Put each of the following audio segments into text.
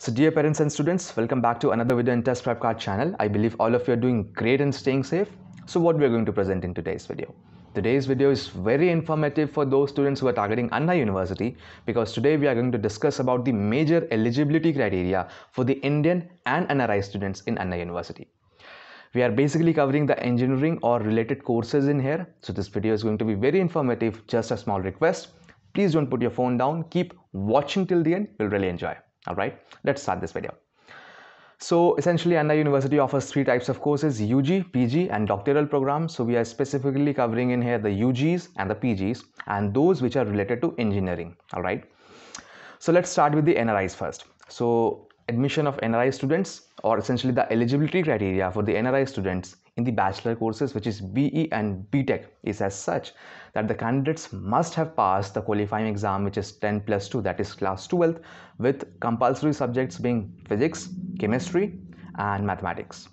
So dear parents and students, welcome back to another video in Test Prep Card channel. I believe all of you are doing great and staying safe. So what we are going to present in today's video. Today's video is very informative for those students who are targeting Anna University, because today we are going to discuss about the major eligibility criteria for the Indian and NRI students in Anna University. We are basically covering the engineering or related courses in here. So this video is going to be very informative. Just a small request. Please don't put your phone down. Keep watching till the end. You'll really enjoy. All right, let's start this video. So essentially Anna University offers three types of courses: UG, PG and doctoral programs. So we are specifically covering in here the UGs and the PGs and those which are related to engineering. All right, so let's start with the NRIs first. So admission of NRI students, or essentially the eligibility criteria for the NRI students in the bachelor courses, which is BE and BTech, is as such that the candidates must have passed the qualifying exam, which is 10+2, that is class 12th, with compulsory subjects being physics, chemistry and mathematics.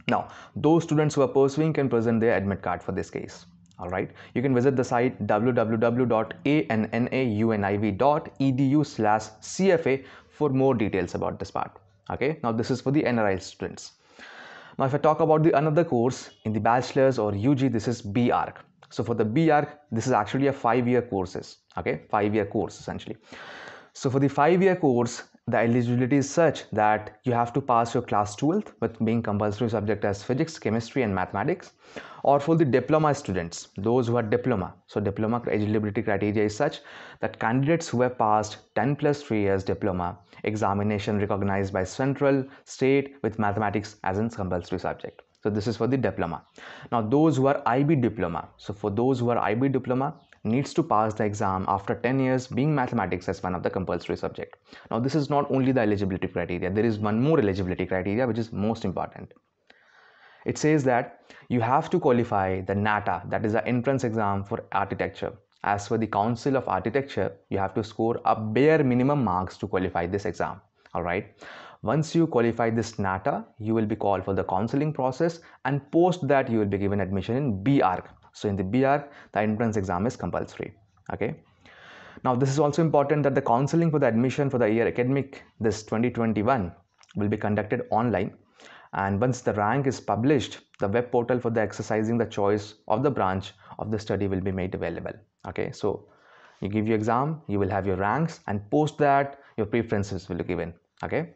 Now those students who are pursuing can present their admit card for this case. All right, you can visit the site www.annaiuniv.edu/CFA for more details about this part. Okay, now this is for the NRI students. Now if I talk about the another course in the bachelor's or UG, this is b.arch. So for the b.arch, this is actually a 5-year courses. Okay, 5-year course essentially. So for the 5-year course, the eligibility is such that you have to pass your class 12th with being compulsory subject as physics, chemistry and mathematics. Or for the diploma students, those who are diploma, so diploma eligibility criteria is such that candidates who have passed 10+3 years diploma examination recognized by central, state with mathematics as a compulsory subject. So this is for the diploma. Now those who are IB diploma, so for those who are IB diploma, needs to pass the exam after 10 years being mathematics as one of the compulsory subject. Now this is not only the eligibility criteria, there is one more eligibility criteria which is most important. It says that you have to qualify the NATA, that is the entrance exam for architecture. As for the Council of Architecture, you have to score a bare minimum marks to qualify this exam. All right. Once you qualify this NATA, you will be called for the counseling process, and post that you will be given admission in b.arch. So in the b.arch, the entrance exam is compulsory. Okay. Now this is also important that the counseling for the admission for the year academic this 2021 will be conducted online. And once the rank is published, the web portal for the exercising the choice of the branch of the study will be made available. Okay, so you give your exam, you will have your ranks, and post that your preferences will be given. Okay.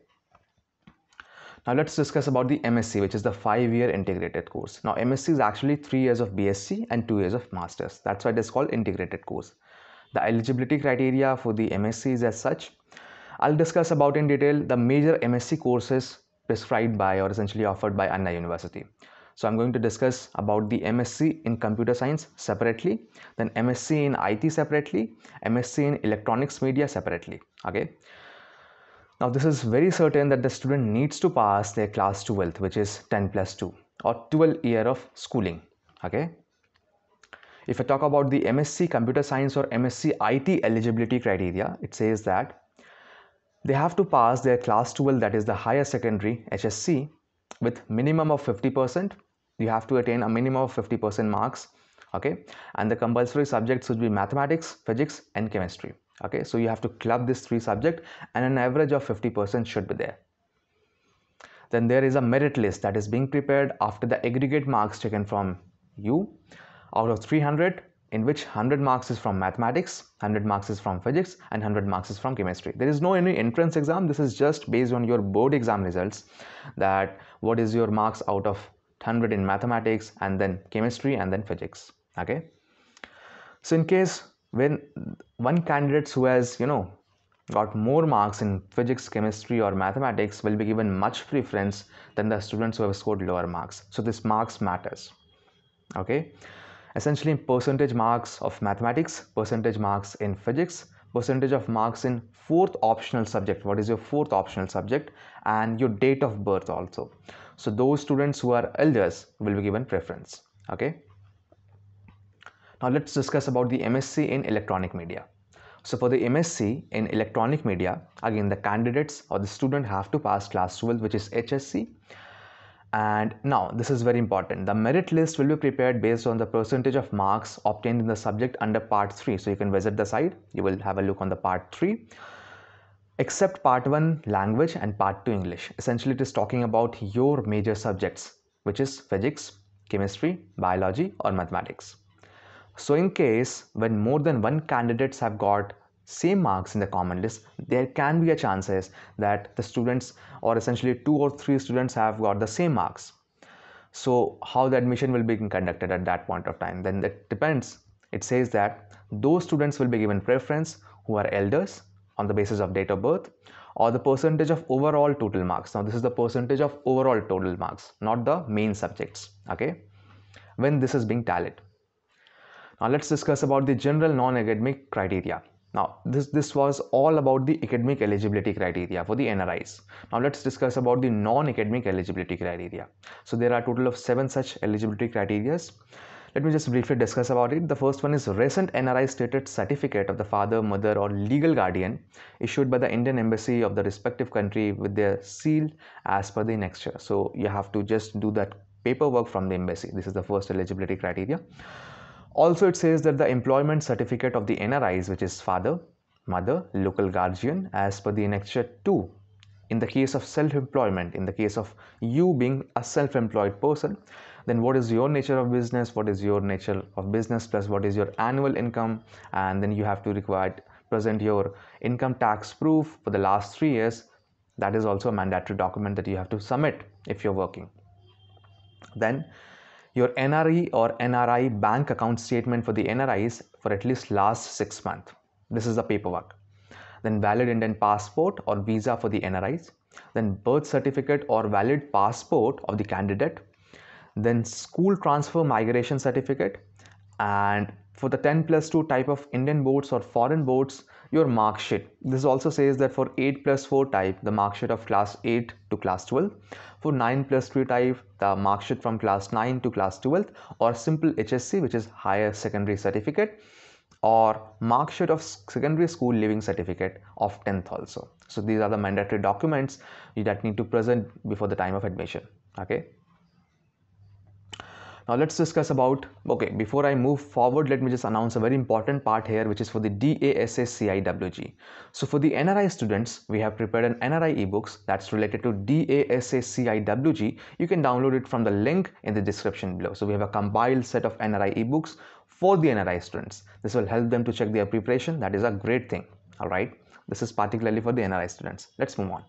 Now let's discuss about the MSc, which is the 5-year integrated course. Now MSc is actually 3 years of BSc and 2 years of Masters. That's why it is called integrated course. The eligibility criteria for the MSc is as such. I'll discuss about in detail the major MSc courses prescribed by or essentially offered by Anna University. So I'm going to discuss about the MSc in computer science separately, then MSc in IT separately, MSc in electronics media separately. Okay. Now this is very certain that the student needs to pass their class 12th, which is 10+2 or 12 year of schooling. Okay. If I talk about the MSc computer science or MSc IT eligibility criteria, it says that they have to pass their class 12, that is the higher secondary HSC, with minimum of 50%. You have to attain a minimum of 50% marks. Okay, and the compulsory subjects would be mathematics, physics and chemistry. Okay, so you have to club these 3 subjects, and an average of 50% should be there. Then there is a merit list that is being prepared after the aggregate marks taken from you out of 300, in which 100 marks is from mathematics, 100 marks is from physics and 100 marks is from chemistry. There is no any entrance exam. This is just based on your board exam results, that what is your marks out of 100 in mathematics and then chemistry and then physics. Okay, so in case when one candidate who has got more marks in physics, chemistry or mathematics will be given much preference than the students who have scored lower marks. So this marks matters. Okay, essentially percentage marks of mathematics, percentage marks in physics, percentage of marks in 4th optional subject. What is your 4th optional subject? And your date of birth also. So those students who are elders will be given preference. Okay. Now let's discuss about the MSc in electronic media. So for the MSc in electronic media, again the candidates or the student have to pass class 12, which is HSC. And now this is very important. The merit list will be prepared based on the percentage of marks obtained in the subject under part 3. So you can visit the site, you will have a look on the part 3. except part 1 language and part 2 English. Essentially it is talking about your major subjects, which is physics, chemistry, biology or mathematics. So in case when more than one candidates have got same marks in the common list, there can be a chances that the students or essentially 2 or 3 students have got the same marks. So how the admission will be conducted at that point of time, then it depends. It says that those students will be given preference who are elders on the basis of date of birth or the percentage of overall total marks. Now this is the percentage of overall total marks, not the main subjects, okay, when this is being tallied. Now let's discuss about the general non-academic criteria. Now this was all about the academic eligibility criteria for the NRIs. Now let's discuss about the non-academic eligibility criteria. So there are a total of 7 such eligibility criteria. Let me just briefly discuss about it. The first one is recent NRI stated certificate of the father, mother or legal guardian issued by the Indian Embassy of the respective country with their seal as per the annexure. So you have to just do that paperwork from the embassy. This is the first eligibility criteria. Also, it says that the employment certificate of the NRIs, which is father, mother, local guardian, as per the annexure 2. In the case of self-employment, in the case of you being a self-employed person, then what is your nature of business, what is your nature of business plus what is your annual income, and then you have to present your income tax proof for the last 3 years. That is also a mandatory document that you have to submit if you're working. Then your NRE or NRI bank account statement for the NRIs for at least last 6 months. This is the paperwork. Then valid Indian passport or visa for the NRIs. Then birth certificate or valid passport of the candidate. Then school transfer migration certificate. And for the 10+2 type of Indian boards or foreign boards, your mark sheet. This also says that for 8+4 type, the mark sheet of class 8 to class 12. For 9+3 type, the mark sheet from class 9 to class 12, or simple HSC, which is higher secondary certificate, or mark sheet of secondary school leaving certificate of 10th also. So these are the mandatory documents that need to present before the time of admission. Okay. Now let's discuss about, before I move forward, let me just announce a very important part here, which is for the DASA CIWG. So for the NRI students, we have prepared an NRI ebooks that's related to DASA CIWG. You can download it from the link in the description below. So we have a compiled set of NRI ebooks for the NRI students. This will help them to check their preparation. That is a great thing. All right. This is particularly for the NRI students. Let's move on.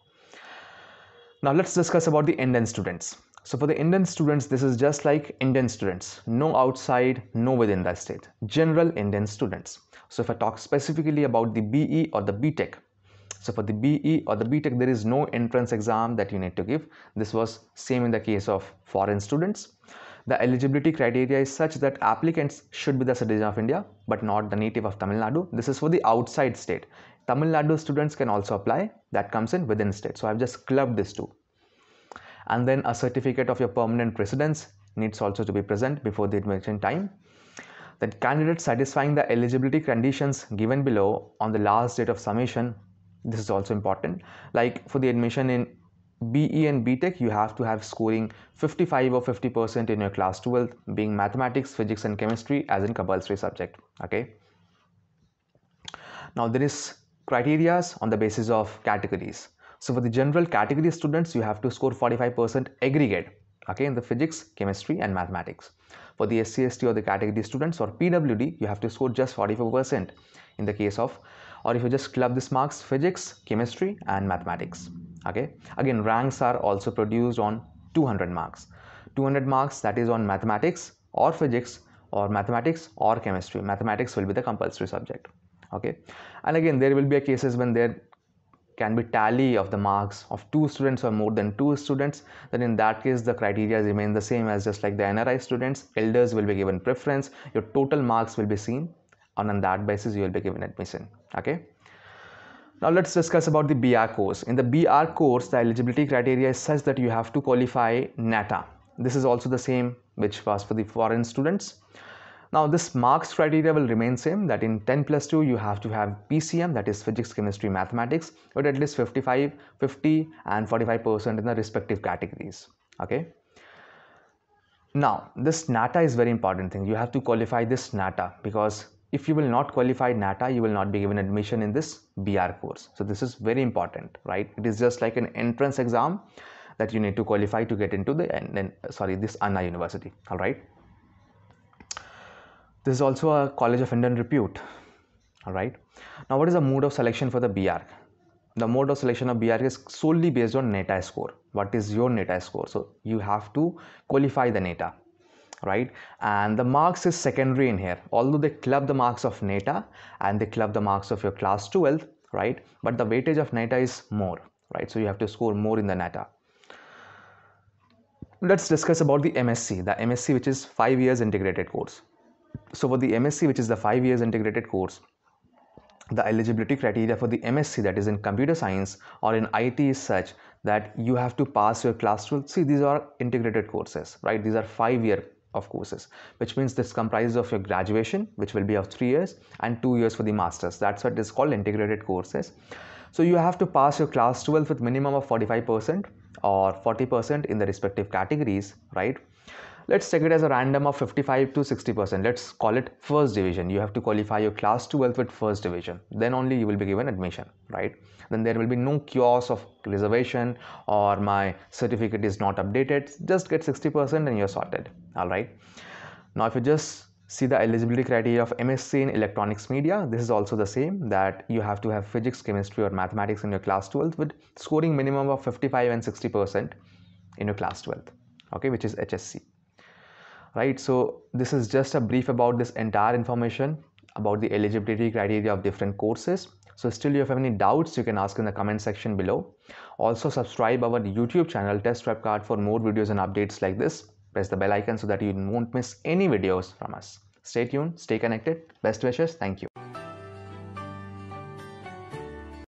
Now let's discuss about the Indian students. So for the Indian students, this is just like Indian students, no outside, no within the state, general Indian students. So if I talk specifically about the BE or the BTech, so for the BE or the BTech, there is no entrance exam that you need to give. This was same in the case of foreign students. The eligibility criteria is such that applicants should be the citizen of India, but not the native of Tamil Nadu. This is for the outside state. Tamil Nadu students can also apply. That comes in within state. So I've just clubbed this two. And then a certificate of your permanent residence needs also to be present before the admission time. Then candidates satisfying the eligibility conditions given below on the last date of submission. This is also important. Like for the admission in BE and BTech, you have to have scoring 55 or 50% in your class 12, being mathematics, physics and chemistry as in compulsory subject. Okay. Now there is criteria on the basis of categories. So for the general category students, you have to score 45% aggregate, okay, in the physics, chemistry and mathematics. For the SC/ST or the category students or PWD, you have to score just 44% in the case of, or if you just club this marks, physics, chemistry and mathematics. Okay. Again, ranks are also produced on 200 marks. 200 marks, that is on mathematics or physics or mathematics or chemistry. Mathematics will be the compulsory subject. Okay. And again, there will be cases when there can be tally of the marks of 2 students or more than 2 students, then in that case the criteria remain the same as just like the NRI students. Elders will be given preference, your total marks will be seen, and on that basis you will be given admission. Okay. Now let's discuss about the BR course. In the BR course, the eligibility criteria is such that you have to qualify NATA. This is also the same which was for the foreign students. Now this marks criteria will remain same, that in 10+2 you have to have PCM, that is physics, chemistry, mathematics, but at least 55, 50 and 45% in the respective categories. Okay. Now this NATA is very important thing. You have to qualify this NATA because if you will not qualify NATA, you will not be given admission in this BR course. So this is very important, right? It is just like an entrance exam that you need to qualify to get into this Anna University. All right. This is also a College of Indian repute. All right. Now, what is the mode of selection for the BR? The mode of selection of BR is solely based on NATA score. What is your NATA score? So you have to qualify the NATA, right? And the marks is secondary in here. Although they club the marks of NATA and they club the marks of your class 12, right? But the weightage of NATA is more, right? So you have to score more in the NATA. Let's discuss about the MSc, which is 5 years integrated course. So for the MSc, which is the 5 years integrated course, the eligibility criteria for the MSc, that is in computer science or in IT, is such that you have to pass your class 12. See, these are integrated courses, right? These are 5 year of courses, which means this comprises of your graduation, which will be of 3 years, and 2 years for the masters. That's what is called integrated courses. So you have to pass your class 12 with minimum of 45% or 40% in the respective categories, right? Let's take it as a random of 55 to 60%. Let's call it first division. You have to qualify your class 12 with first division. Then only you will be given admission, right? Then there will be no chaos of reservation or my certificate is not updated. Just get 60% and you're sorted. All right. Now, if you just see the eligibility criteria of MSc in electronics media, this is also the same, that you have to have physics, chemistry or mathematics in your class 12 with scoring minimum of 55 and 60% in your class 12, okay, which is HSC. Right, so this is just a brief about this entire information about the eligibility criteria of different courses. So still you have any doubts, you can ask in the comment section below. Also subscribe our YouTube channel Test Prep Card for more videos and updates like this. Press the bell icon so that you won't miss any videos from us. Stay tuned, stay connected. Best wishes. Thank you.